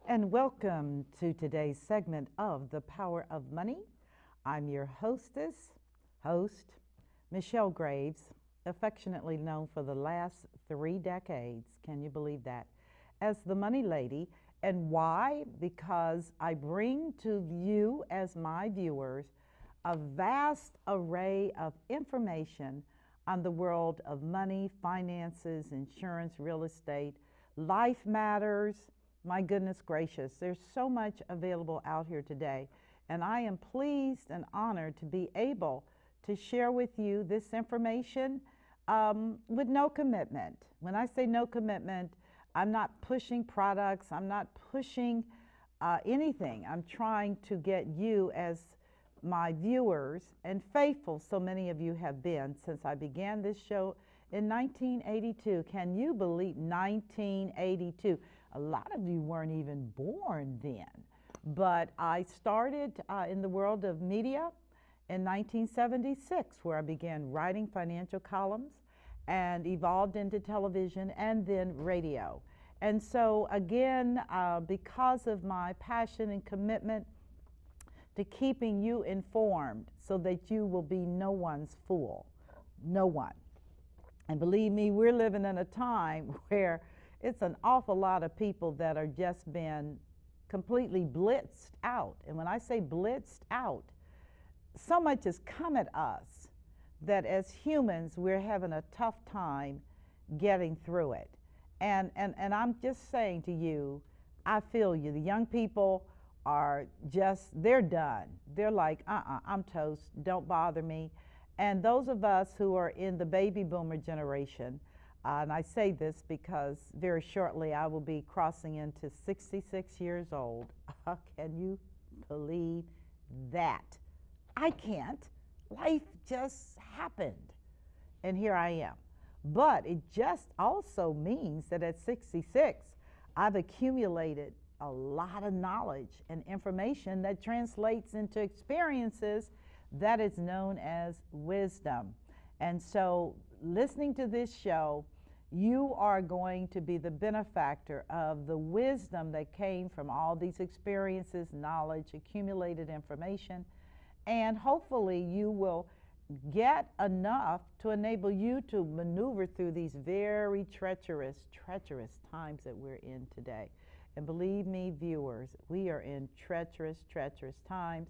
And welcome to today's segment of The Power of Money. I'm your host, Michelle Graves, affectionately known for the last 3 decades. Can you believe that? As the Money Lady. And why? Because I bring to you, as my viewers, a vast array of information on the world of money, finances, insurance, real estate, life matters. My goodness gracious, there's so much available out here today. And I am pleased and honored to be able to share with you this information with no commitment. When I say no commitment, I'm not pushing products, I'm not pushing anything. I'm trying to get you, as my viewers, and faithful so many of you have been since I began this show in 1982. Can you believe 1982? A lot of you weren't even born then. But I started in the world of media in 1976, where I began writing financial columns and evolved into television and then radio. And so, again, because of my passion and commitment to keeping you informed so that you will be no one's fool, no one. And believe me, we're living in a time where it's an awful lot of people that are just been completely blitzed out. And when I say blitzed out, so much has come at us that as humans, we're having a tough time getting through it. And I'm just saying to you, I feel you. The young people are just, they're done. They're like, I'm toast. Don't bother me. And those of us who are in the baby boomer generation, and I say this because very shortly I will be crossing into 66 years old. Can you believe that? I can't. Life just happened. And here I am. But it just also means that at 66, I've accumulated a lot of knowledge and information that translates into experiences that is known as wisdom. And so, listening to this show, you are going to be the benefactor of the wisdom that came from all these experiences, knowledge, accumulated information, and hopefully you will get enough to enable you to maneuver through these very treacherous times that we're in today. And believe me, viewers, we are in treacherous times.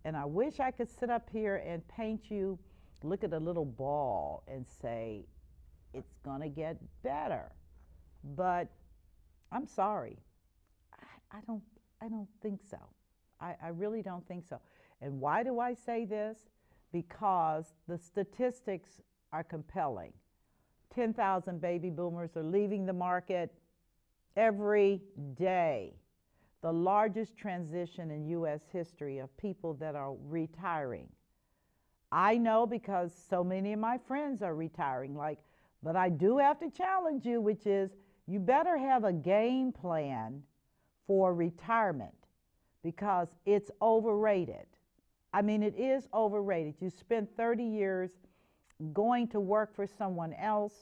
And I wish I could sit up here and paint you, look at a little ball and say, it's going to get better. But I'm sorry. I don't think so. I really don't think so. And why do I say this? Because the statistics are compelling. 10,000 baby boomers are leaving the market every day. The largest transition in U.S. history of people that are retiring. I know because so many of my friends are retiring, but I do have to challenge you, which is you better have a game plan for retirement because it's overrated. I mean, it is overrated. You spend 30 years going to work for someone else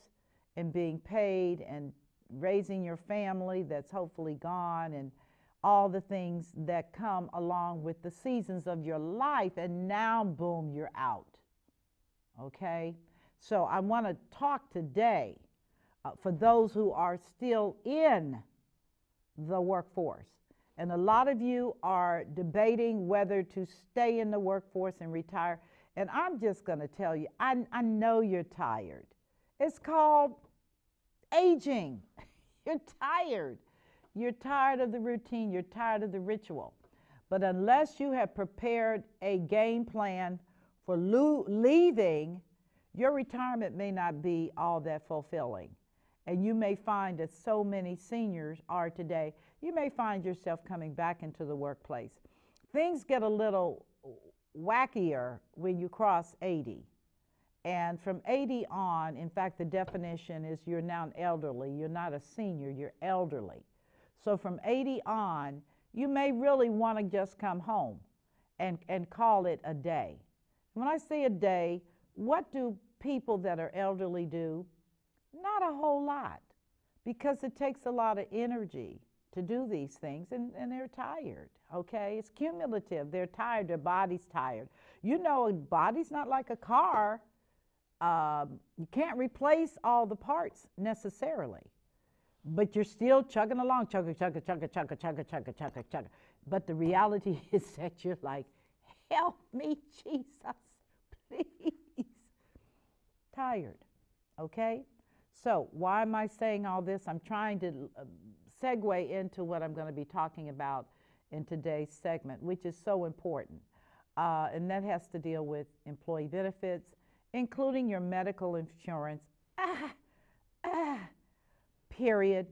and being paid and raising your family that's hopefully gone and all the things that come along with the seasons of your life, and now, boom, you're out. Okay? So I want to talk today for those who are still in the workforce. And a lot of you are debating whether to stay in the workforce and retire. And I'm just going to tell you, I know you're tired. It's called aging. You're tired. You're tired of the routine. You're tired of the ritual. But unless you have prepared a game plan for leaving, your retirement may not be all that fulfilling. And you may find that so many seniors are today, you may find yourself coming back into the workplace. Things get a little wackier when you cross 80. And from 80 on, in fact, the definition is you're now elderly. You're not a senior, you're elderly. So from 80 on, you may really want to just come home and call it a day. When I say a day, what do people that are elderly do? Not a whole lot, because it takes a lot of energy to do these things, and they're tired, okay? It's cumulative. They're tired. Their body's tired. You know, a body's not like a car. You can't replace all the parts necessarily, but you're still chugging along, chugga, chugga, chugga, chugga, chugga, chugga, chugga, chugga. But the reality is that you're like, help me, Jesus, please. Tired, okay? So why am I saying all this? I'm trying to segue into what I'm going to be talking about in today's segment, which is so important. And that has to deal with employee benefits, including your medical insurance, period,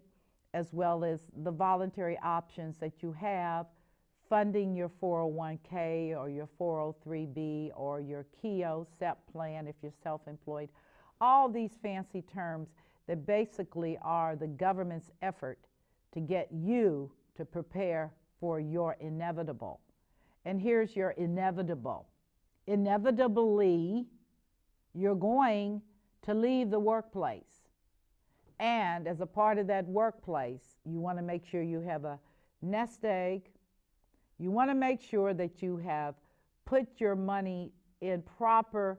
as well as the voluntary options that you have, funding your 401k or your 403b or your KEO SEP plan if you're self-employed. All these fancy terms that basically are the government's effort to get you to prepare for your inevitable. And here's your inevitable. Inevitably, you're going to leave the workplace. And as a part of that workplace, you want to make sure you have a nest egg. You want to make sure that you have put your money in proper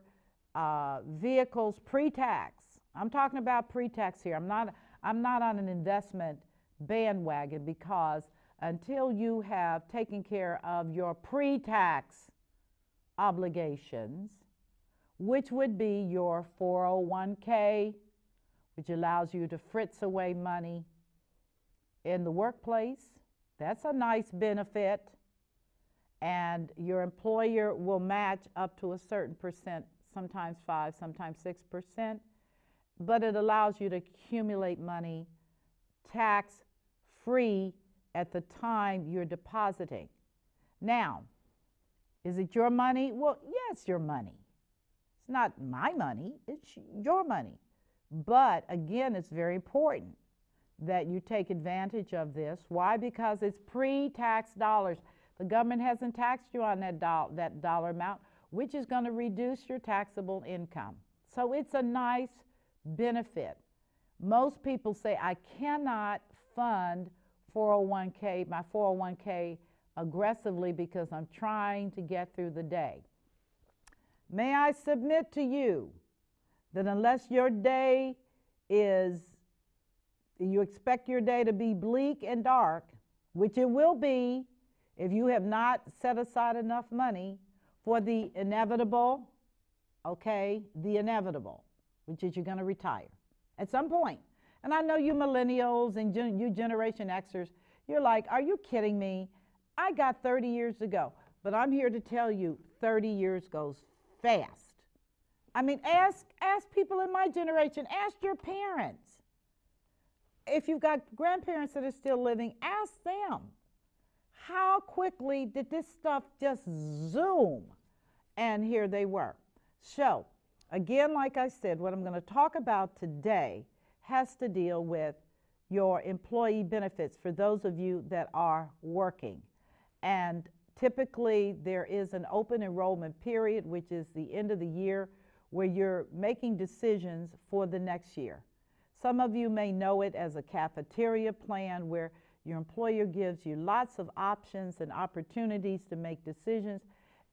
vehicles pre-tax. I'm talking about pre-tax here. I'm not on an investment bandwagon, because until you have taken care of your pre-tax obligations, which would be your 401k, which allows you to fritz away money in the workplace. That's a nice benefit. And your employer will match up to a certain percent, sometimes 5, sometimes 6%. But it allows you to accumulate money tax-free at the time you're depositing. Now, is it your money? Well, yes, your money. It's not my money, it's your money. But again, it's very important that you take advantage of this. Why? Because it's pre-tax dollars. The government hasn't taxed you on that dollar amount, which is going to reduce your taxable income. So it's a nice benefit. Most people say, I cannot fund 401k, my 401k aggressively because I'm trying to get through the day. May I submit to you that unless your day is, you expect your day to be bleak and dark, which it will be if you have not set aside enough money for the inevitable, okay, the inevitable, which is you're going to retire at some point. And I know you millennials and you Generation Xers, you're like, are you kidding me? I got 30 years to go. But I'm here to tell you 30 years goes fast. I mean, ask people in my generation, ask your parents. If you've got grandparents that are still living, ask them. How quickly did this stuff just zoom? And here they were. So, again, like I said, what I'm going to talk about today has to deal with your employee benefits for those of you that are working. And typically, there is an open enrollment period, which is the end of the year, where you're making decisions for the next year. Some of you may know it as a cafeteria plan, where your employer gives you lots of options and opportunities to make decisions.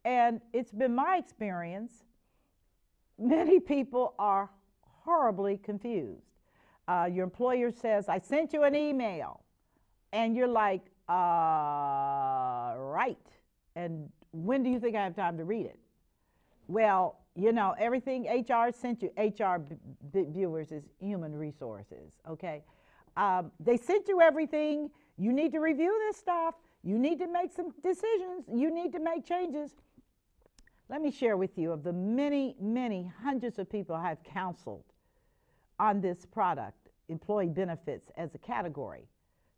And it's been my experience, many people are horribly confused. Your employer says, I sent you an email. And you're like, right. And when do you think I have time to read it? Well, you know, everything HR sent you, HR viewers is human resources, okay? They sent you everything. You need to review this stuff. You need to make some decisions. You need to make changes. Let me share with you of the many, many hundreds of people I've counseled on this product, employee benefits as a category.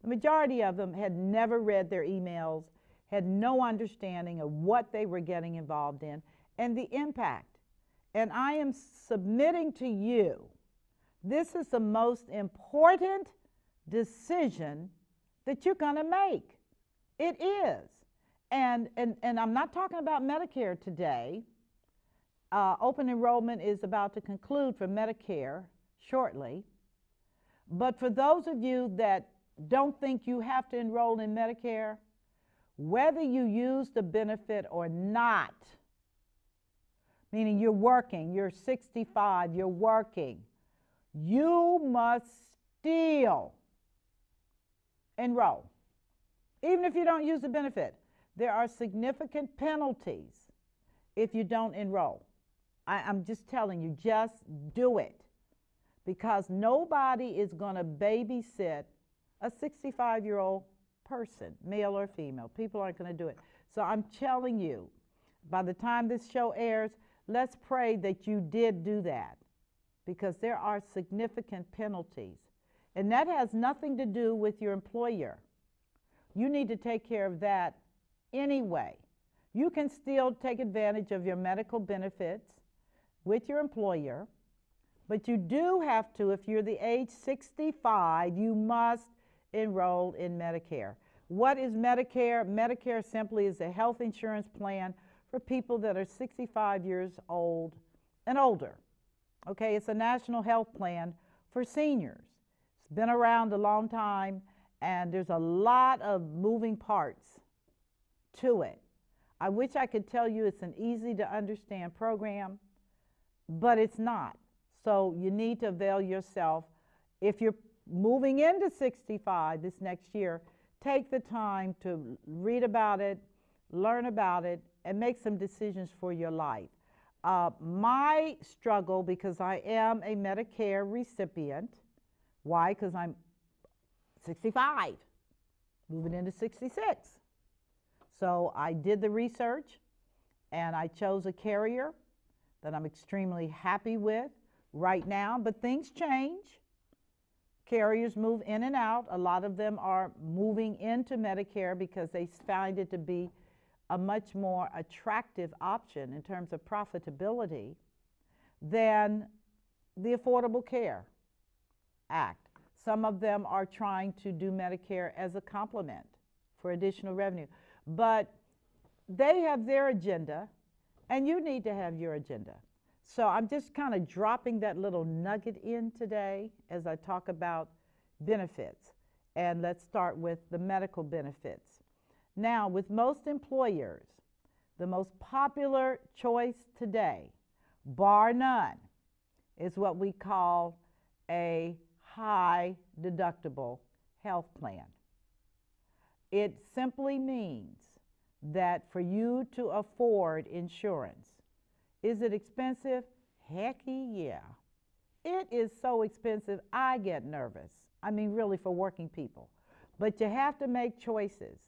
The majority of them had never read their emails, had no understanding of what they were getting involved in and the impact. And I am submitting to you, this is the most important decision that you're going to make. It is. And I'm not talking about Medicare today. Open enrollment is about to conclude for Medicare shortly. But for those of you that don't think you have to enroll in Medicare, whether you use the benefit or not, meaning you're working, you're 65, you're working, you must still enroll, even if you don't use the benefit. There are significant penalties if you don't enroll. I'm just telling you, just do it, because nobody is going to babysit a 65-year-old person, male or female. People aren't going to do it. So I'm telling you, by the time this show airs, let's pray that you did do that, because there are significant penalties. And that has nothing to do with your employer. You need to take care of that anyway. You can still take advantage of your medical benefits with your employer, but you do have to, if you're the age 65, you must enroll in Medicare. What is Medicare? Medicare simply is a health insurance plan for people that are 65 years old and older. Okay, it's a national health plan for seniors. It's been around a long time, and there's a lot of moving parts to it. I wish I could tell you it's an easy to understand program, but it's not. So you need to avail yourself. If you're moving into 65 this next year, take the time to read about it, learn about it, and make some decisions for your life. My struggle, because I am a Medicare recipient. Why? Because I'm 65, moving into 66. So I did the research, and I chose a carrier that I'm extremely happy with right now, but things change. Carriers move in and out. A lot of them are moving into Medicare because they find it to be a much more attractive option in terms of profitability than the Affordable Care Act. Some of them are trying to do Medicare as a complement for additional revenue. But they have their agenda, and you need to have your agenda. So I'm just kind of dropping that little nugget in today as I talk about benefits. And let's start with the medical benefits. Now, with most employers, the most popular choice today, bar none, is what we call a high deductible health plan. It simply means that for you to afford insurance, is it expensive? Hecky yeah. It is so expensive, I get nervous. I mean, really, for working people. But you have to make choices.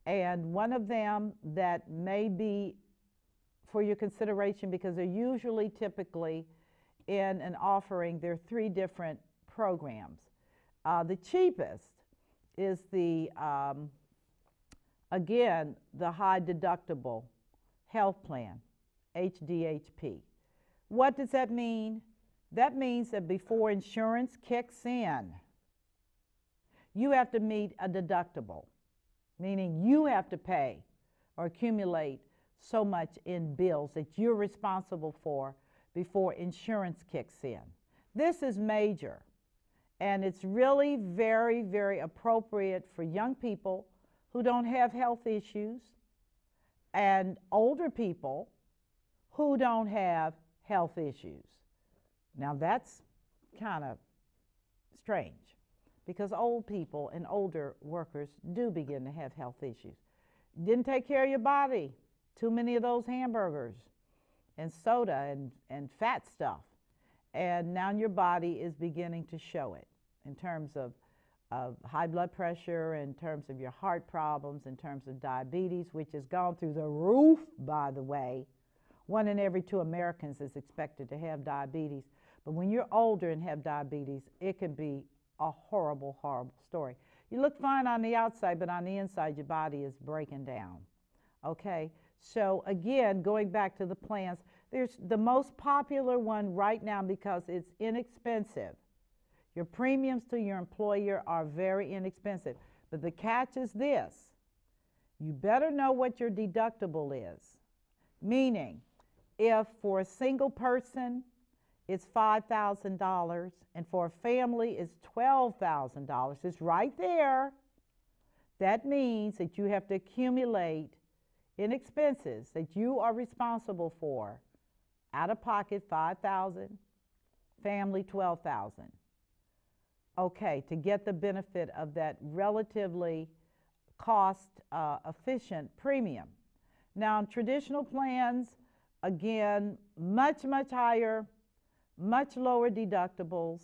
And one of them that may be for your consideration, because they're usually typically in an offering, there are 3 different programs. The cheapest is the, again, the high deductible health plan, HDHP. What does that mean? That means that before insurance kicks in, you have to meet a deductible, meaning you have to pay or accumulate so much in bills that you're responsible for before insurance kicks in. This is major, and it's really very, very appropriate for young people who don't have health issues and older people who don't have health issues. Now that's kind of strange, because old people and older workers do begin to have health issues. Didn't take care of your body, too many of those hamburgers and soda and fat stuff, and now your body is beginning to show it in terms of high blood pressure, in terms of your heart problems, in terms of diabetes, which has gone through the roof, by the way. 1 in every 2 Americans is expected to have diabetes. But when you're older and have diabetes, it can be a horrible, horrible story. You look fine on the outside, but on the inside, your body is breaking down. Okay? So again, going back to the plans, there's the most popular one right now because it's inexpensive. Your premiums to your employer are very inexpensive. But the catch is this: you better know what your deductible is. Meaning, if for a single person, it's $5,000, and for a family, it's $12,000. It's right there. That means that you have to accumulate in expenses that you are responsible for. Out of pocket, $5,000, family, $12,000. Okay, to get the benefit of that relatively cost efficient premium. Now, in traditional plans, again, much higher, much lower deductibles.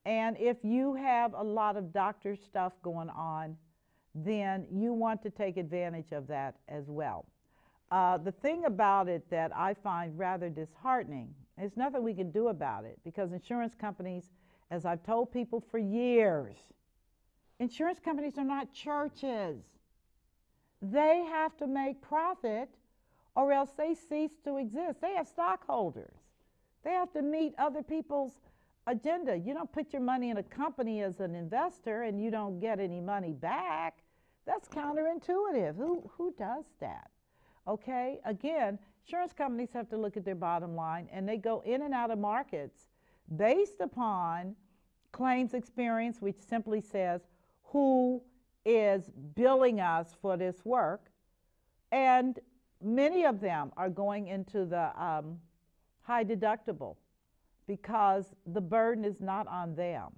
And if you have a lot of doctor stuff going on, then you want to take advantage of that as well. The thing about it that I find rather disheartening, there's nothing we can do about it, because insurance companies, as I've told people for years, insurance companies are not churches. They have to make profit or else they cease to exist. They have stockholders. They have to meet other people's agenda. You don't put your money in a company as an investor and you don't get any money back. That's counterintuitive. Who does that? Okay, again, insurance companies have to look at their bottom line, and they go in and out of markets based upon claims experience, which simply says who is billing us for this work. And many of them are going into the high deductible because the burden is not on them,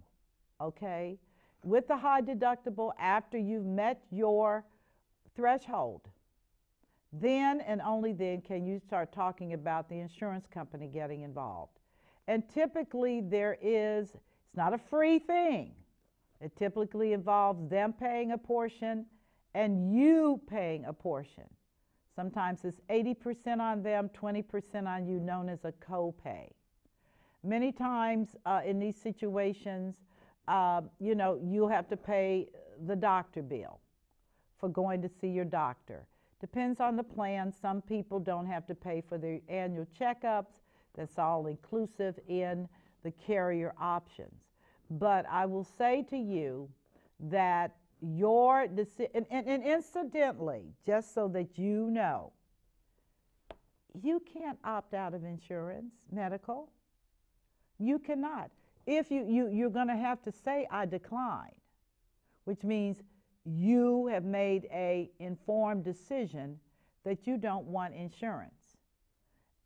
okay? With the high deductible, after you've met your threshold, then and only then can you start talking about the insurance company getting involved. And typically it's not a free thing. It typically involves them paying a portion and you paying a portion. Sometimes it's 80% on them, 20% on you, known as a copay. Many times in these situations, you'll have to pay the doctor bill for going to see your doctor. Depends on the plan. Some people don't have to pay for their annual checkups. That's all inclusive in the carrier options. But I will say to you that your decision, and incidentally, just so that you know, you can't opt out of insurance, medical. You cannot. If you're going to have to say, I decline, which means you have made an informed decision that you don't want insurance.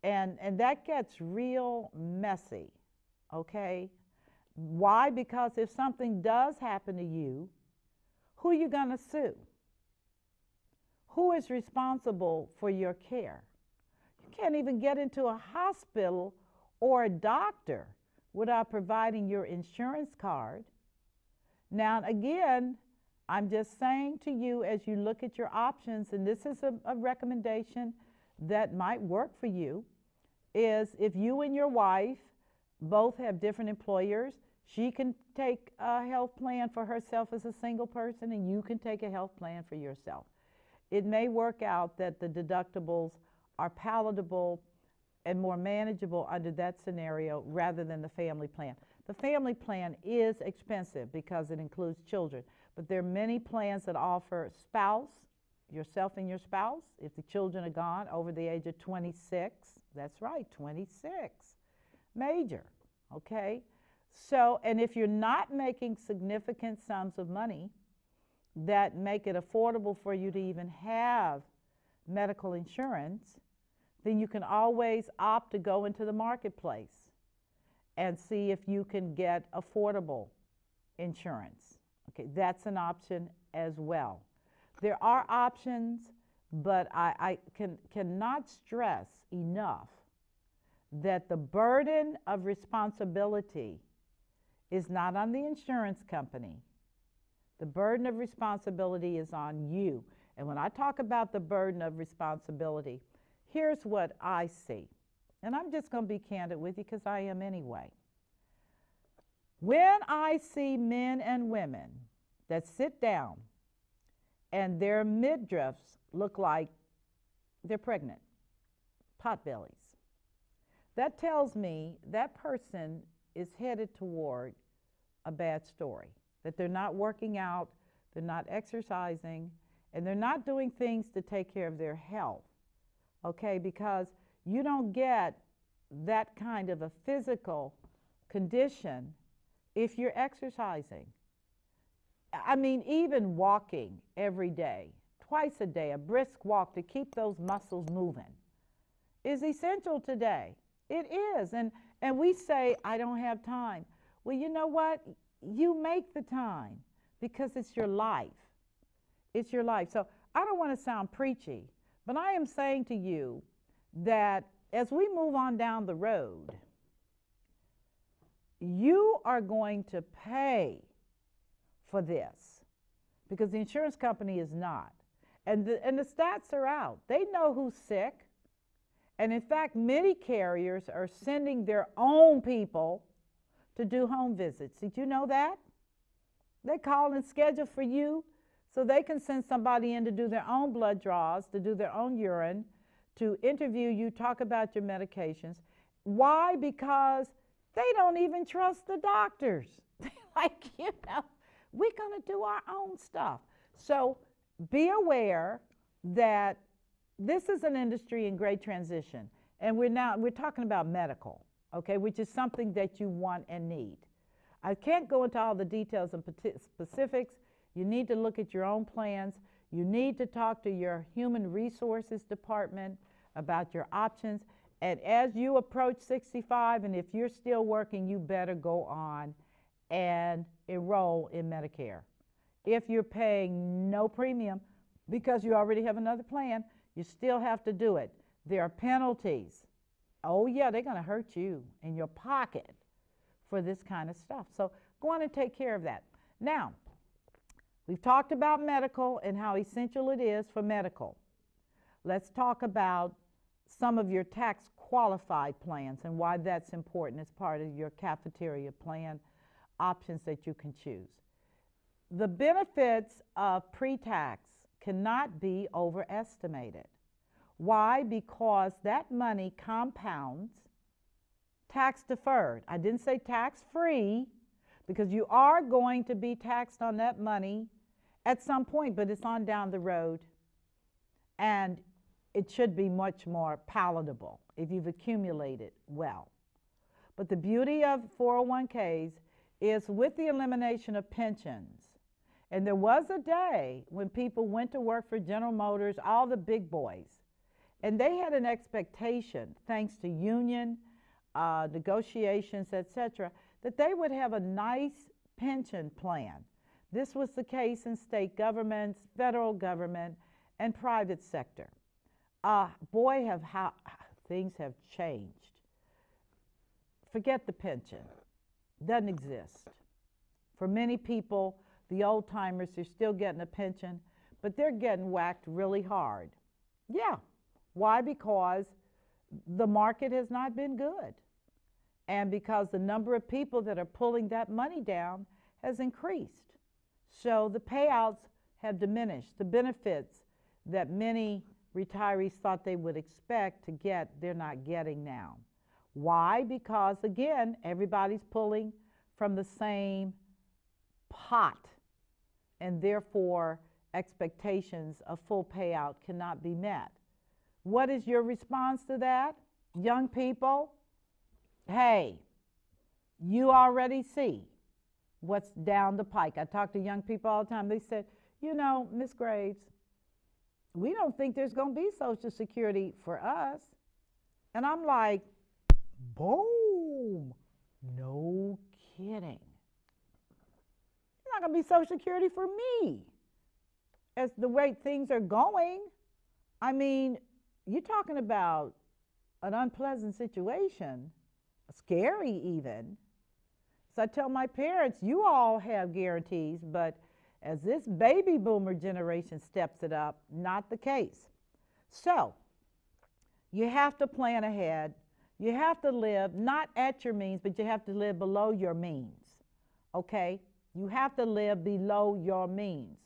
And that gets real messy, okay? Why? Because if something does happen to you, who are you going to sue? Who is responsible for your care? You can't even get into a hospital or a doctor without providing your insurance card. Now, again, I'm just saying to you, as you look at your options, and this is a recommendation that might work for you, is if you and your wife both have different employers, she can take a health plan for herself as a single person, and you can take a health plan for yourself. It may work out that the deductibles are palatable and more manageable under that scenario rather than the family plan. The family plan is expensive because it includes children, but there are many plans that offer spouse, yourself and your spouse, if the children are gone over the age of 26. That's right, 26. Major, okay? So, and if you're not making significant sums of money that make it affordable for you to even have medical insurance, then you can always opt to go into the marketplace and see if you can get affordable insurance. Okay, that's an option as well. There are options, but I cannot stress enough that the burden of responsibility is not on the insurance company. The burden of responsibility is on you. And when I talk about the burden of responsibility, here's what I see. And I'm just going to be candid with you because I am anyway. When I see men and women that sit down and their midriffs look like they're pregnant, potbellies, that tells me that person is headed toward a bad story, that they're not working out, they're not exercising, and they're not doing things to take care of their health, okay? Because you don't get that kind of a physical condition if you're exercising. I mean, even walking every day, twice a day, a brisk walk to keep those muscles moving is essential today. It is. And we say, I don't have time. Well, you know what? You make the time because it's your life. It's your life. So I don't want to sound preachy, but I am saying to you that as we move on down the road, you are going to pay for this because the insurance company is not. And the stats are out. They know who's sick. And in fact, many carriers are sending their own people to do home visits. Did you know that? They call and schedule for you so they can send somebody in to do their own blood draws, to do their own urine, to interview you, talk about your medications. Why? Because they don't even trust the doctors. Like, we're going to do our own stuff. So be aware that this is an industry in great transition. And we're talking about medical, okay, which is something that you want and need. I can't go into all the details and specifics. You need to look at your own plans. You need to talk to your human resources department about your options. And as you approach 65, and if you're still working, you better go on and enroll in Medicare. If you're paying no premium because you already have another plan, you still have to do it. There are penalties. Oh yeah, they're going to hurt you in your pocket for this kind of stuff. So go on and take care of that. Now, we've talked about medical and how essential it is for medical. Let's talk about some of your tax qualified plans and why that's important as part of your cafeteria plan options that you can choose. The benefits of pre-tax cannot be overestimated. Why? Because that money compounds tax deferred. I didn't say tax free because you are going to be taxed on that money at some point, but it's on down the road and it should be much more palatable if you've accumulated well. But the beauty of 401ks is with the elimination of pensions, and there was a day when people went to work for General Motors, all the big boys, and they had an expectation, thanks to union negotiations, etc., that they would have a nice pension plan. This was the case in state governments, federal government, and private sector. Boy, how things have changed. Forget the pension. Doesn't exist. For many people, the old timers, they're still getting a pension, but they're getting whacked really hard. Yeah. Why? Because the market has not been good. And because the number of people that are pulling that money down has increased. So the payouts have diminished. The benefits that many retirees thought they would expect to get, they're not getting now. Why? Because, again, everybody's pulling from the same pot, and therefore expectations of full payout cannot be met. What is your response to that? Young people, hey, you already see what's down the pike. I talk to young people all the time. They said, you know, Miss Graves, we don't think there's going to be Social Security for us. And I'm like, boom, no kidding. There's not going to be Social Security for me. As the way things are going, I mean, you're talking about an unpleasant situation, scary even. So I tell my parents, you all have guarantees, but as this baby boomer generation steps it up, not the case. So you have to plan ahead. You have to live not at your means, but you have to live below your means, okay? You have to live below your means.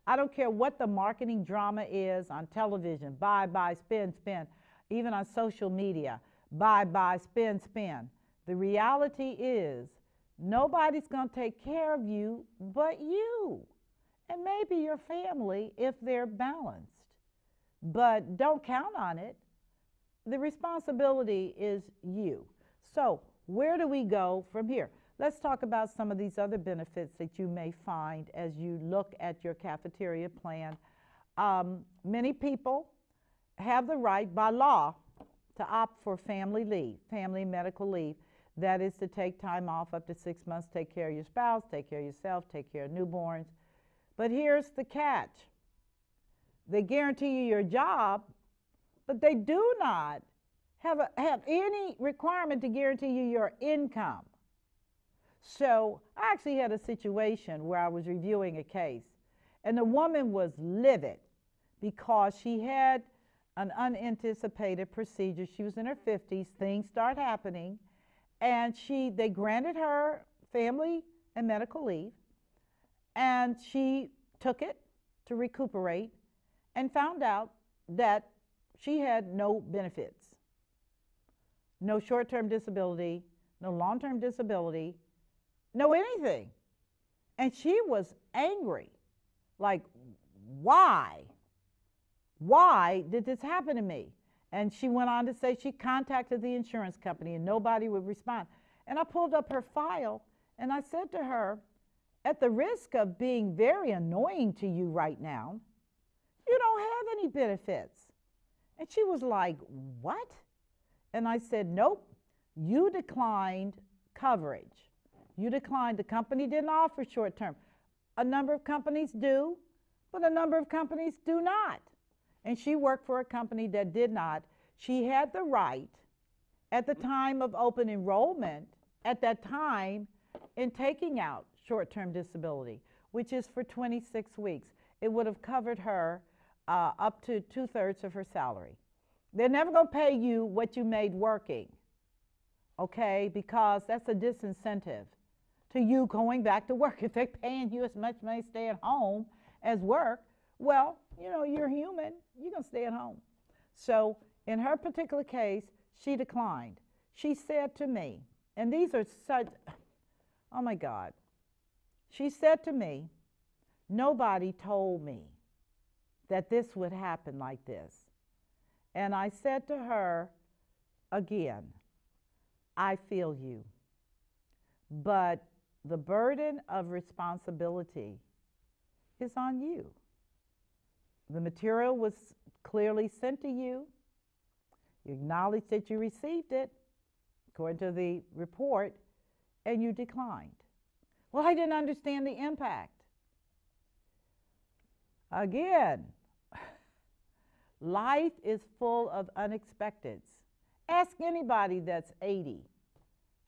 I don't care what the marketing drama is on television, buy, spend, even on social media, buy, spend. The reality is nobody's going to take care of you but you, and maybe your family if they're balanced. But don't count on it. the responsibility is you. So where do we go from here? Let's talk about some of these other benefits that you may find as you look at your cafeteria plan. Many people have the right by law to opt for family leave, family medical leave. That is to take time off up to 6 months, take care of your spouse, take care of yourself, take care of newborns. But here's the catch. They guarantee you your job, but they do not have any requirement to guarantee you your income. So I actually had a situation where I was reviewing a case, and the woman was livid because she had an unanticipated procedure. She was in her 50s, things start happening, and they granted her family and medical leave, and she took it to recuperate and found out that she had no benefits, no short-term disability, no long-term disability, no anything. And she was angry, like, why? Why did this happen to me? And she went on to say she contacted the insurance company and nobody would respond. And I pulled up her file and I said to her, at the risk of being very annoying to you right now, you don't have any benefits. And she was like, what? And I said, nope, you declined coverage. You declined, the company didn't offer short term. A number of companies do, but a number of companies do not. And she worked for a company that did not. She had the right at the time of open enrollment, at that time, in taking out short-term disability, which is for 26 weeks. It would have covered her up to 2/3 of her salary. They're never going to pay you what you made working, okay, because that's a disincentive to you going back to work. If they're paying you as much money to stay at home as work, well, you know, you're human, you're going to stay at home. So in her particular case, she declined. She said to me, and these are such, oh my God, she said to me, nobody told me that this would happen like this. And I said to her, again, I feel you, but the burden of responsibility is on you. The material was clearly sent to you. You acknowledged that you received it, according to the report, and you declined. Well, I didn't understand the impact. Again, life is full of unexpecteds. Ask anybody that's 80.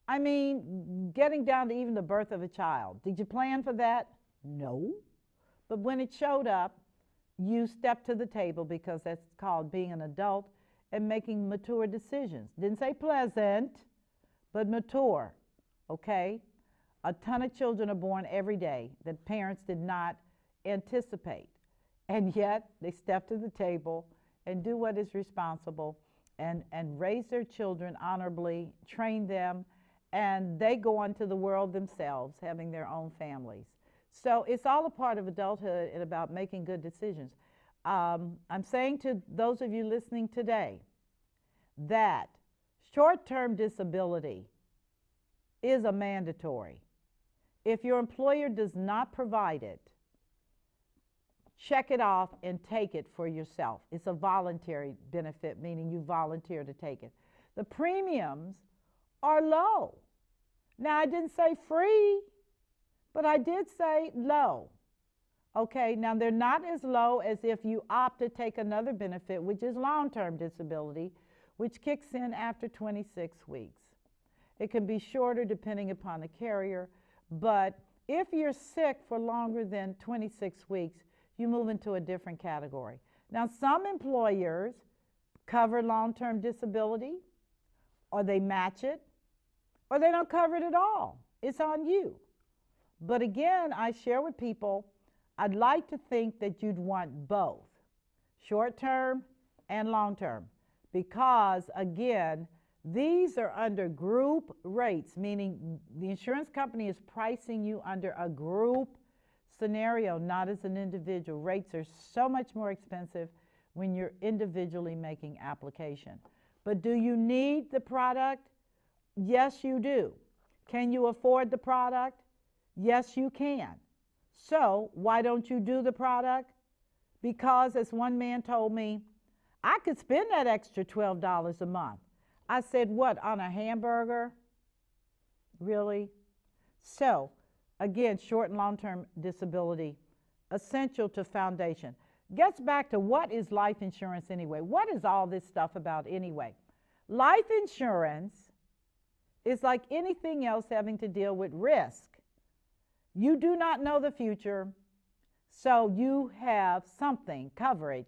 I mean, getting down to even the birth of a child. Did you plan for that? No. But when it showed up, you stepped to the table, because that's called being an adult and making mature decisions. Didn't say pleasant, but mature, okay? A ton of children are born every day that parents did not anticipate. And yet they step to the table and do what is responsible and raise their children honorably, train them, and they go on to the world themselves, having their own families. So it's all a part of adulthood and about making good decisions. I'm saying to those of you listening today that short-term disability is a mandatory. If your employer does not provide it, check it off and take it for yourself. It's a voluntary benefit, meaning you volunteer to take it. The premiums are low. Now, I didn't say free, but I did say low. Okay, now they're not as low as if you opt to take another benefit, which is long-term disability, which kicks in after 26 weeks. It can be shorter depending upon the carrier, but if you're sick for longer than 26 weeks, you move into a different category. Now, some employers cover long-term disability, or they match it, or they don't cover it at all. It's on you. But again, I share with people, I'd like to think that you'd want both, short-term and long-term, because again, these are under group rates, meaning the insurance company is pricing you under a group scenario, not as an individual. Rates are so much more expensive when you're individually making application. But do you need the product? Yes, you do. Can you afford the product? Yes, you can. So why don't you do the product? Because, as one man told me, I could spend that extra $12 a month. I said, what, on a hamburger? Really? So, again, short and long-term disability, essential to foundation. Gets back to what is life insurance anyway? What is all this stuff about anyway? Life insurance is like anything else having to deal with risk. You do not know the future, so you have something, coverage,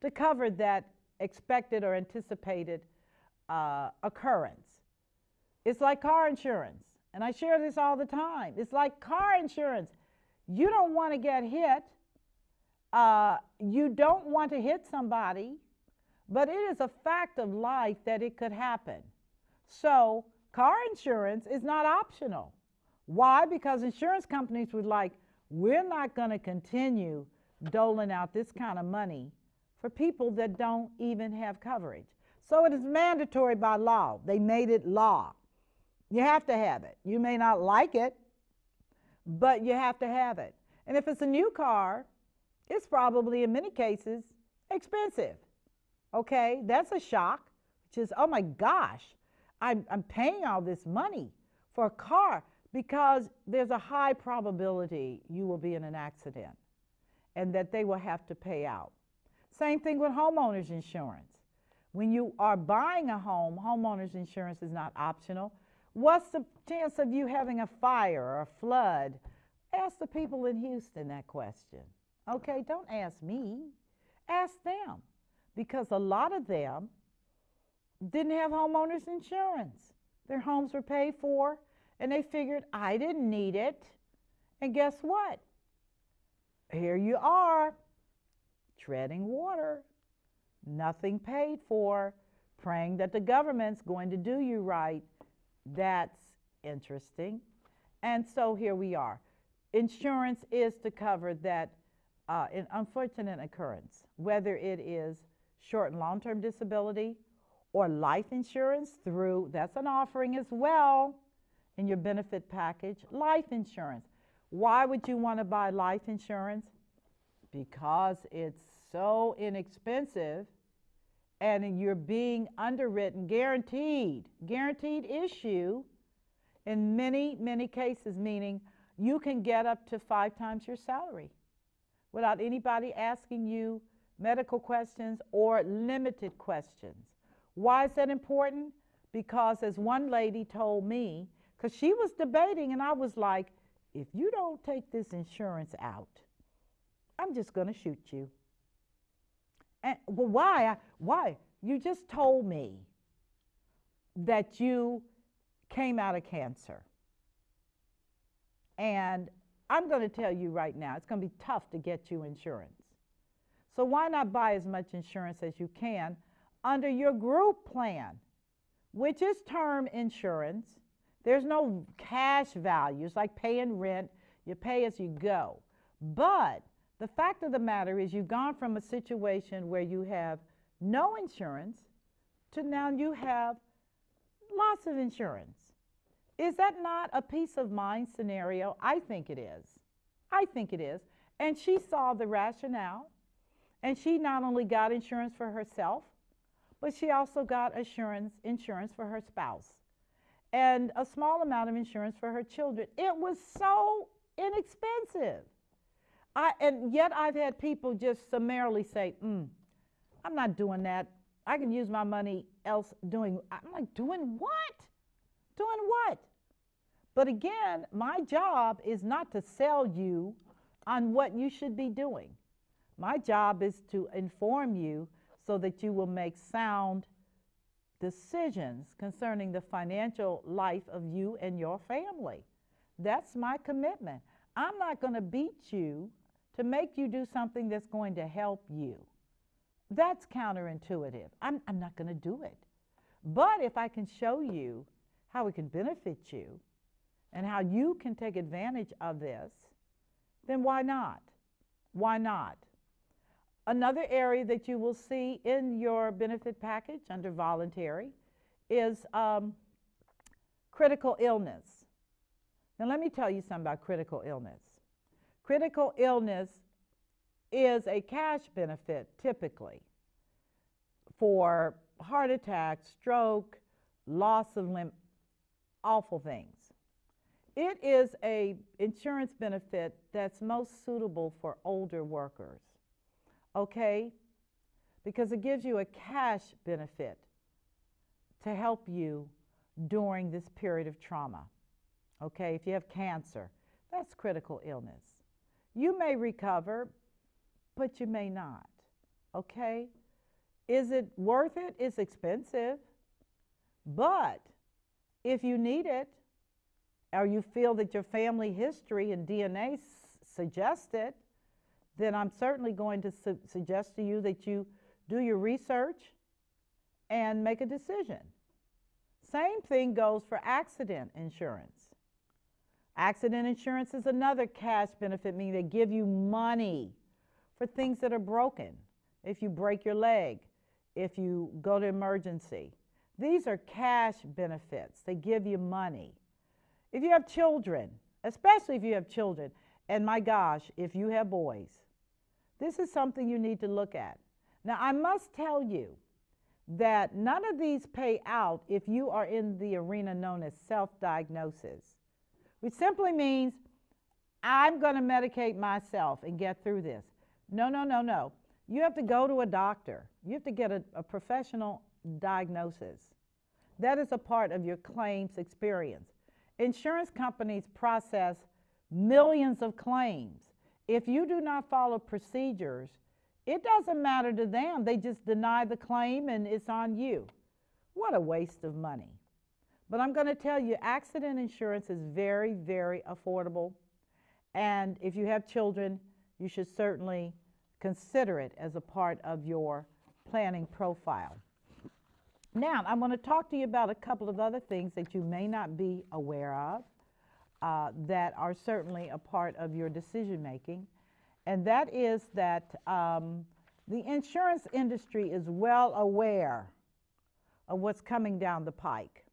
to cover that expected or anticipated occurrence. It's like car insurance, and I share this all the time. It's like car insurance. You don't want to get hit. You don't want to hit somebody, but it is a fact of life that it could happen. So car insurance is not optional. Why? Because insurance companies were like, we're not going to continue doling out this kind of money for people that don't even have coverage. So it is mandatory by law. They made it law. You have to have it. You may not like it, but you have to have it. And if it's a new car, it's probably, in many cases, expensive. Okay, that's a shock, which is, oh my gosh, I'm paying all this money for a car because there's a high probability you will be in an accident and that they will have to pay out. Same thing with homeowners insurance. When you are buying a home, homeowners insurance is not optional. What's the chance of you having a fire or a flood? Ask the people in Houston that question. Okay, don't ask me. Ask them, because a lot of them didn't have homeowners insurance. Their homes were paid for, and they figured, I didn't need it. And guess what? Here you are, treading water, nothing paid for, praying that the government's going to do you right. That's interesting. And so here we are. Insurance is to cover that an unfortunate occurrence, whether it is short and long-term disability or life insurance through, that's an offering as well in your benefit package, life insurance. Why would you want to buy life insurance? Because it's so inexpensive and you're being underwritten, guaranteed issue in many, many cases, meaning you can get up to 5 times your salary without anybody asking you medical questions or limited questions. Why is that important? Because, as one lady told me, because she was debating, and I was like, if you don't take this insurance out, I'm just going to shoot you. And well, why? Why? You just told me that you came out of cancer. And I'm going to tell you right now, it's going to be tough to get you insurance. So why not buy as much insurance as you can under your group plan, which is term insurance. There's no cash values like paying rent. You pay as you go. But the fact of the matter is you've gone from a situation where you have no insurance to now you have lots of insurance. Is that not a peace of mind scenario? I think it is. I think it is. And she saw the rationale, and she not only got insurance for herself, but she also got insurance for her spouse and a small amount of insurance for her children. It was so inexpensive. And yet I've had people just summarily say, I'm not doing that. I can use my money else doing. I'm like, doing what? Doing what? But again, my job is not to sell you on what you should be doing. My job is to inform you so that you will make sound decisions concerning the financial life of you and your family. That's my commitment. I'm not going to beat you to make you do something that's going to help you. That's counterintuitive. I'm not going to do it. But if I can show you how it can benefit you and how you can take advantage of this, then why not? Why not? Another area that you will see in your benefit package under voluntary is critical illness. Now, let me tell you something about critical illness. Critical illness is a cash benefit typically for heart attack, stroke, loss of limb, awful things. It is a insurance benefit that's most suitable for older workers, okay? Because it gives you a cash benefit to help you during this period of trauma, okay? If you have cancer, that's critical illness. You may recover, but you may not, okay? Is it worth it? It's expensive, but if you need it, or you feel that your family history and DNA suggests it, then I'm certainly going to suggest to you that you do your research and make a decision. Same thing goes for accident insurance. Accident insurance is another cash benefit, meaning they give you money for things that are broken. If you break your leg, if you go to emergency. These are cash benefits. They give you money. If you have children, especially if you have children, and my gosh, if you have boys, this is something you need to look at. Now, I must tell you that none of these pay out if you are in the arena known as self-diagnosis, which simply means I'm going to medicate myself and get through this. No, no, no, no. You have to go to a doctor. You have to get a professional diagnosis. That is a part of your claims experience. Insurance companies process millions of claims. If you do not follow procedures, it doesn't matter to them. They just deny the claim and it's on you. What a waste of money. But I'm going to tell you, accident insurance is very, very affordable. And if you have children, you should certainly consider it as a part of your planning profile. Now, I'm going to talk to you about a couple of other things that you may not be aware of that are certainly a part of your decision making. And that is that the insurance industry is well aware of what's coming down the pike.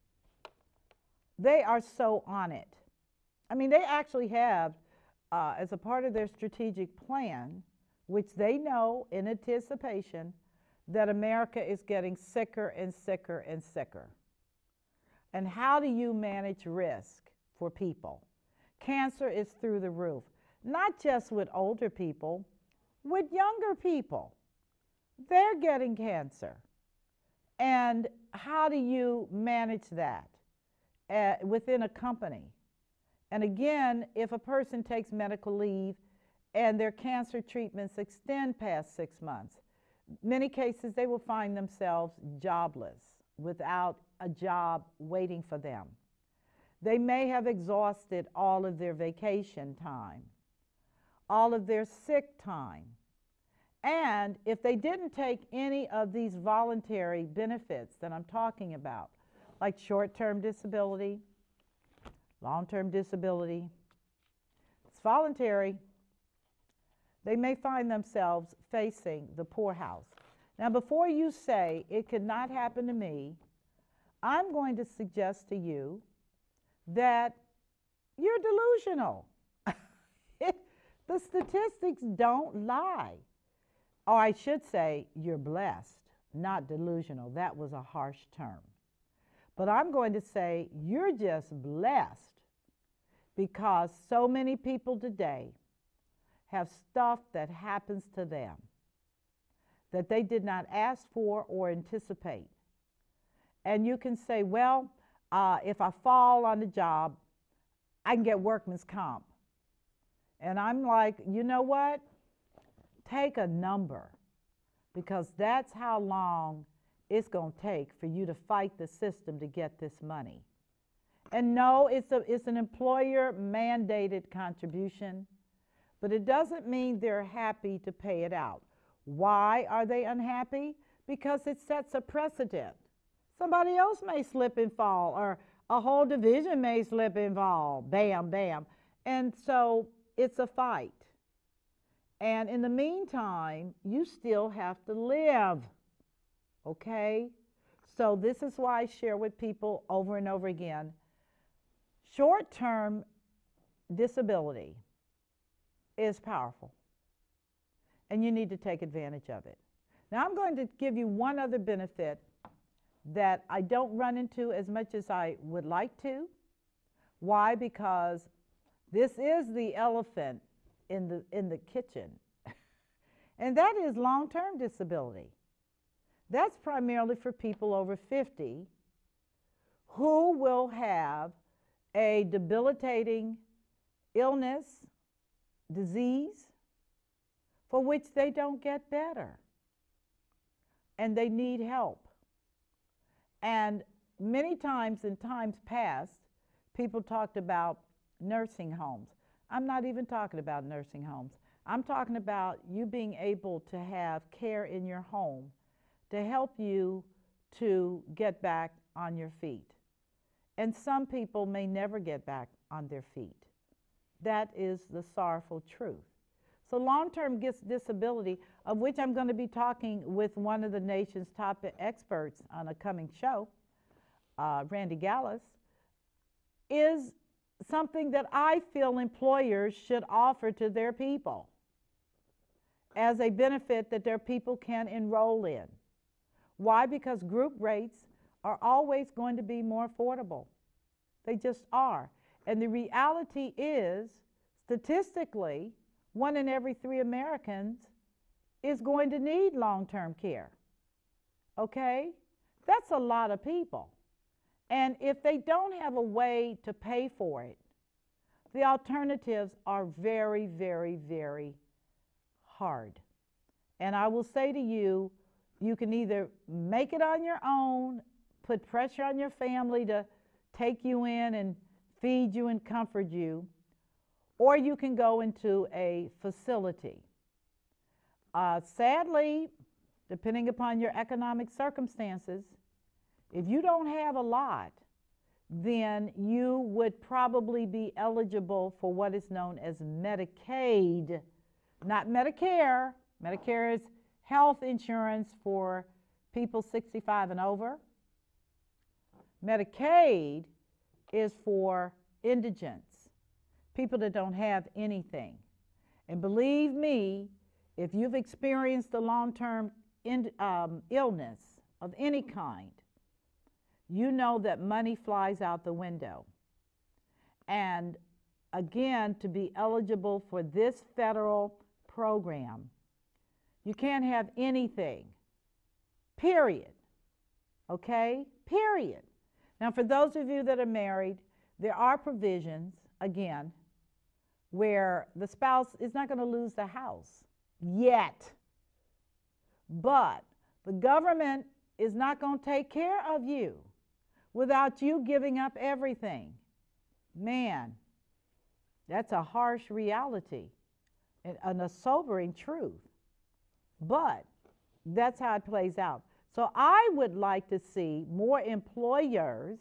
They are so on it. I mean, they actually have, as a part of their strategic plan, which they know in anticipation, that America is getting sicker and sicker and sicker. And how do you manage risk for people? Cancer is through the roof, not just with older people, with younger people. They're getting cancer. And how do you manage that within a company? And again, if a person takes medical leave and their cancer treatments extend past 6 months, many cases they will find themselves jobless, without a job waiting for them. They may have exhausted all of their vacation time, all of their sick time. And if they didn't take any of these voluntary benefits that I'm talking about, like short-term disability, long-term disability, it's voluntary, they may find themselves facing the poorhouse. Now, before you say, it could not happen to me, I'm going to suggest to you that you're delusional. The statistics don't lie. Or I should say, you're blessed, not delusional. That was a harsh term. But I'm going to say, you're just blessed because so many people today have stuff that happens to them that they did not ask for or anticipate. And you can say, well, if I fall on the job, I can get workman's comp. And I'm like, you know what? Take a number, because that's how long it's going to take for you to fight the system to get this money. And no, it's an employer-mandated contribution, but it doesn't mean they're happy to pay it out. Why are they unhappy? Because it sets a precedent. Somebody else may slip and fall, or a whole division may slip and fall. Bam, bam. And so it's a fight. And in the meantime, you still have to live, okay? So this is why I share with people over and over again, short-term disability is powerful, and you need to take advantage of it. Now, I'm going to give you one other benefit that I don't run into as much as I would like to. Why? Because this is the elephant in the kitchen, and that is long-term disability. That's primarily for people over 50 who will have a debilitating illness, disease, for which they don't get better, and they need help. And many times in times past, people talked about nursing homes. I'm not even talking about nursing homes. I'm talking about you being able to have care in your home to help you to get back on your feet. And some people may never get back on their feet. That is the sorrowful truth. So long-term disability, of which I'm going to be talking with one of the nation's top experts on a coming show, Randy Gallus, is something that I feel employers should offer to their people as a benefit that their people can enroll in. Why? Because group rates are always going to be more affordable. They just are. And the reality is, statistically, 1 in every 3 Americans is going to need long-term care. Okay? That's a lot of people. And if they don't have a way to pay for it, the alternatives are very, very, very hard. And I will say to you, you can either make it on your own, put pressure on your family to take you in and feed you and comfort you, or you can go into a facility. Sadly, depending upon your economic circumstances, if you don't have a lot, then you would probably be eligible for what is known as Medicaid, not Medicare. Medicare is health insurance for people 65 and over. Medicaid is for indigents, people that don't have anything. And believe me, if you've experienced a long-term illness of any kind, you know that money flies out the window. And again, to be eligible for this federal program, you can't have anything, period. Okay? Period. Now, for those of you that are married, there are provisions, again, where the spouse is not going to lose the house yet. But the government is not going to take care of you without you giving up everything. Man, that's a harsh reality and a sobering truth. But that's how it plays out. So I would like to see more employers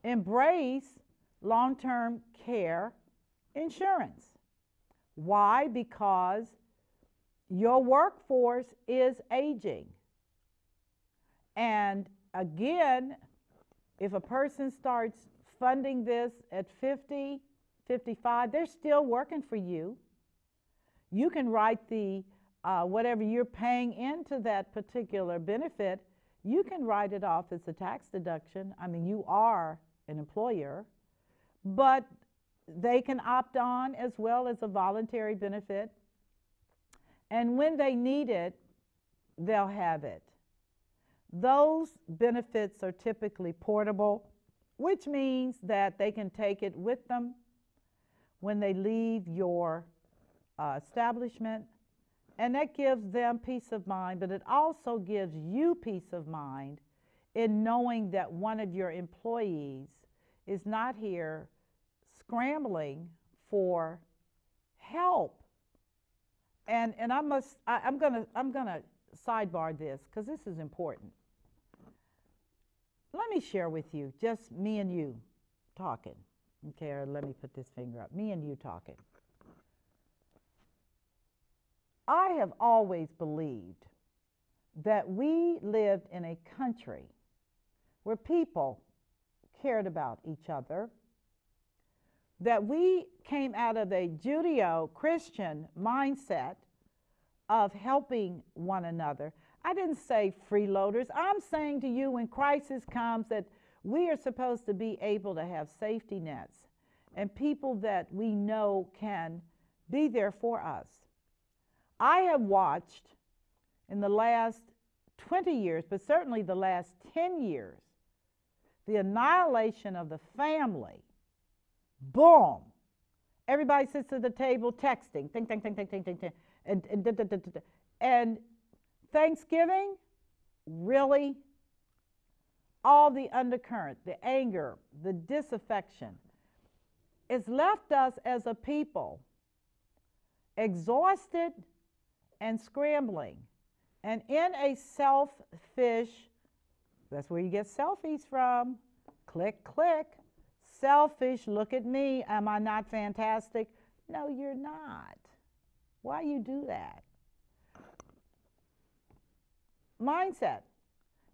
embrace long-term care insurance. Why? Because your workforce is aging. And again, if a person starts funding this at 50, 55, they're still working for you. You can write the whatever you're paying into that particular benefit, you can write it off as a tax deduction. I mean, you are an employer, but they can opt on as well as a voluntary benefit. And when they need it, they'll have it. Those benefits are typically portable, which means that they can take it with them when they leave your establishment. And that gives them peace of mind, but it also gives you peace of mind in knowing that one of your employees is not here scrambling for help. And I'm gonna sidebar this because this is important. Let me share with you, just me and you talking. Okay, or let me put this finger up. Me and you talking. I have always believed that we lived in a country where people cared about each other, that we came out of a Judeo-Christian mindset of helping one another. I didn't say freeloaders. I'm saying to you when crisis comes that we are supposed to be able to have safety nets and people that we know can be there for us. I have watched in the last 20 years, but certainly the last 10 years, the annihilation of the family. Boom. Everybody sits at the table texting, ting, ting, ting, ting, ting, ting, ting, and Thanksgiving, really, all the undercurrent, the anger, the disaffection, it's left us as a people exhausted and scrambling, and in a selfish, that's where you get selfies from, click, click, selfish, look at me, am I not fantastic? No, you're not. Why you do that? Mindset.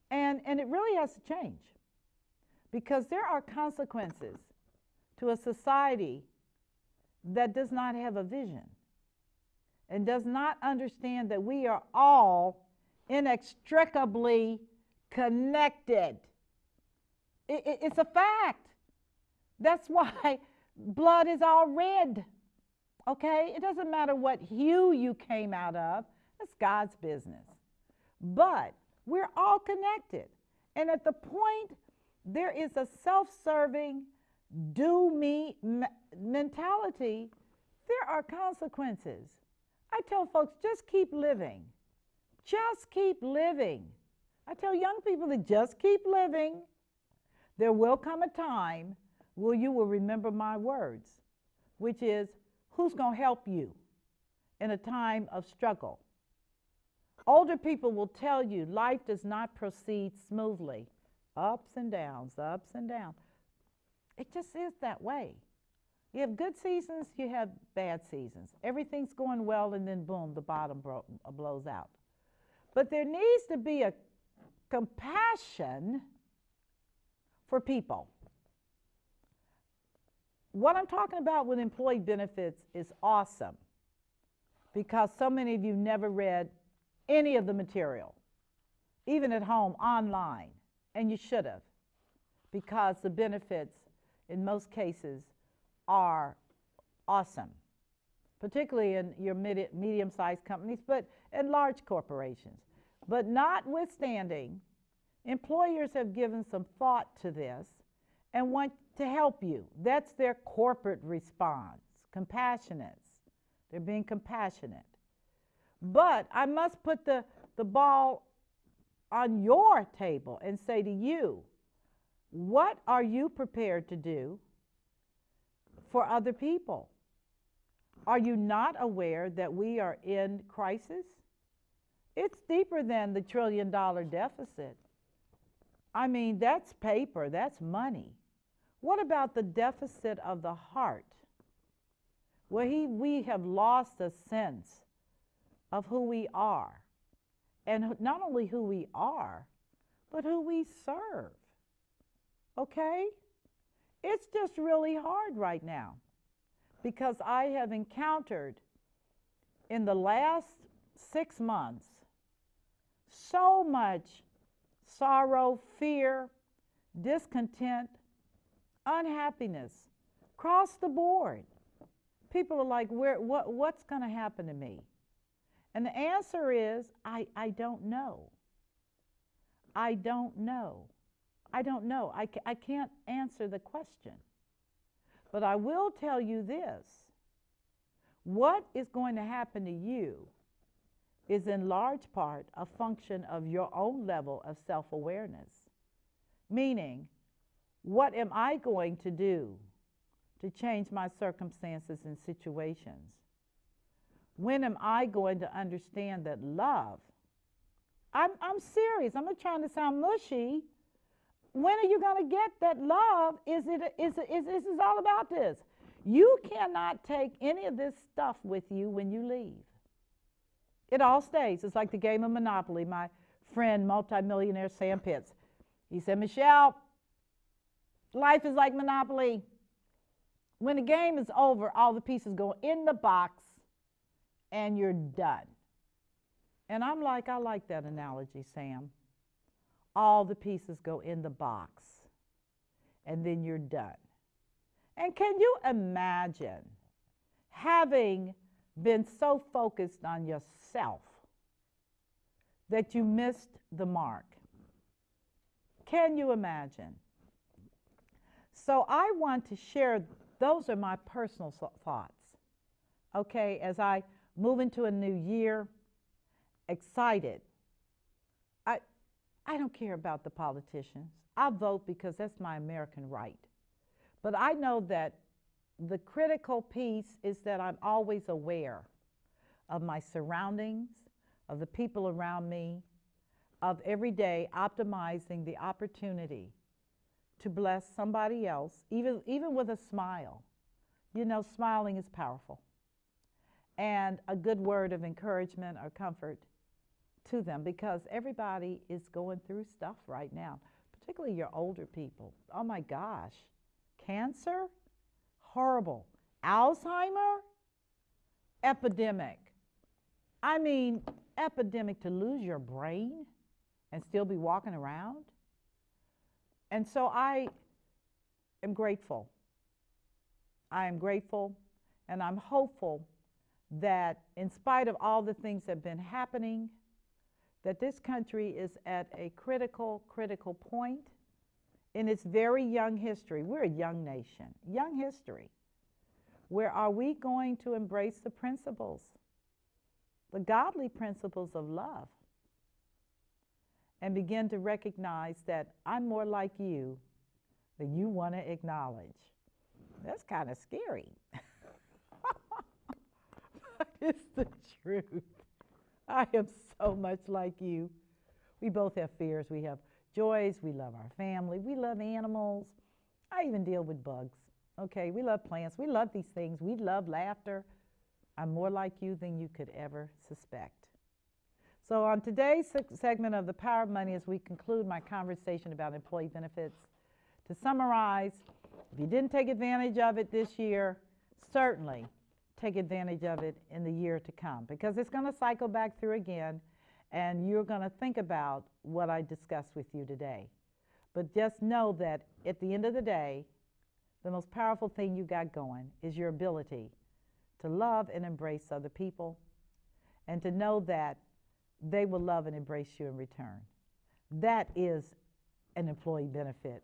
And it really has to change because there are consequences to a society that does not have a vision and does not understand that we are all inextricably connected. It's a fact. That's why blood is all red. Okay? It doesn't matter what hue you came out of. That's God's business. But we're all connected. And at the point there is a self-serving, do me mentality, there are consequences. I tell folks, just keep living. Just keep living. I tell young people to just keep living. There will come a time where you will remember my words, which is, who's going to help you in a time of struggle? Older people will tell you life does not proceed smoothly. Ups and downs, ups and downs. It just is that way. You have good seasons, you have bad seasons. Everything's going well, and then boom, the bottom blows out. But there needs to be a compassion for people. What I'm talking about with employee benefits is awesome because so many of you never read any of the material, even at home, online, and you should have, because the benefits in most cases are awesome, particularly in your medium-sized companies, but in large corporations. But notwithstanding, employers have given some thought to this and want to help you. That's their corporate response, compassionate. They're being compassionate. But I must put the ball on your table and say to you, what are you prepared to do for other people? Are you not aware that we are in crisis? It's deeper than the $1 trillion deficit. I mean, that's paper, that's money. What about the deficit of the heart? Where we have lost a sense of who we are. And not only who we are, but who we serve. Okay? It's just really hard right now because I have encountered in the last 6 months so much sorrow, fear, discontent, unhappiness across the board. People are like, what's going to happen to me? And the answer is, I don't know. I don't know. I don't know. I can't answer the question. But I will tell you this. What is going to happen to you is in large part a function of your own level of self-awareness. Meaning, what am I going to do to change my circumstances and situations? When am I going to understand that love? I'm serious. I'm not trying to sound mushy. When are you going to get that love? This is all about this. You cannot take any of this stuff with you when you leave. It all stays. It's like the game of Monopoly. My friend, multimillionaire Sam Pitts, he said, Michelle, life is like Monopoly. When the game is over, all the pieces go in the box and you're done. And I'm like, I like that analogy, Sam. All the pieces go in the box and then you're done. And can you imagine having been so focused on yourself that you missed the mark? Can you imagine? So I want to share, those are my personal thoughts. Okay, as I move into a new year, excited. I don't care about the politicians. I vote because that's my American right. But I know that the critical piece is that I'm always aware of my surroundings, of the people around me, of every day optimizing the opportunity to bless somebody else, even with a smile. You know, smiling is powerful. And a good word of encouragement or comfort to them, because everybody is going through stuff right now, particularly your older people. Oh my gosh, cancer, horrible. Alzheimer, epidemic. I mean, epidemic, to lose your brain and still be walking around. And so I am grateful. I am grateful, and I'm hopeful that in spite of all the things that have been happening, that this country is at a critical point in its very young history. We're a young nation, young history. Where are we going to embrace the principles, the godly principles of love, and begin to recognize that I'm more like you than you want to acknowledge? That's kind of scary. But it's the truth. I am so much like you. We both have fears. We have joys. We love our family. We love animals. I even deal with bugs. Okay, we love plants. We love these things. We love laughter. I'm more like you than you could ever suspect. So on today's segment of The Power of Money, as we conclude my conversation about employee benefits, to summarize, if you didn't take advantage of it this year, certainly take advantage of it in the year to come, because it's going to cycle back through again, and you're going to think about what I discussed with you today. But just know that at the end of the day, the most powerful thing you got going is your ability to love and embrace other people, and to know that they will love and embrace you in return. That is an employee benefit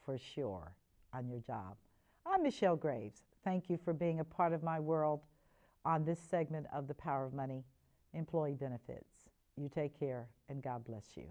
for sure on your job. I'm Michelle Graves. Thank you for being a part of my world on this segment of The Power of Money, Employee Benefits. You take care, and God bless you.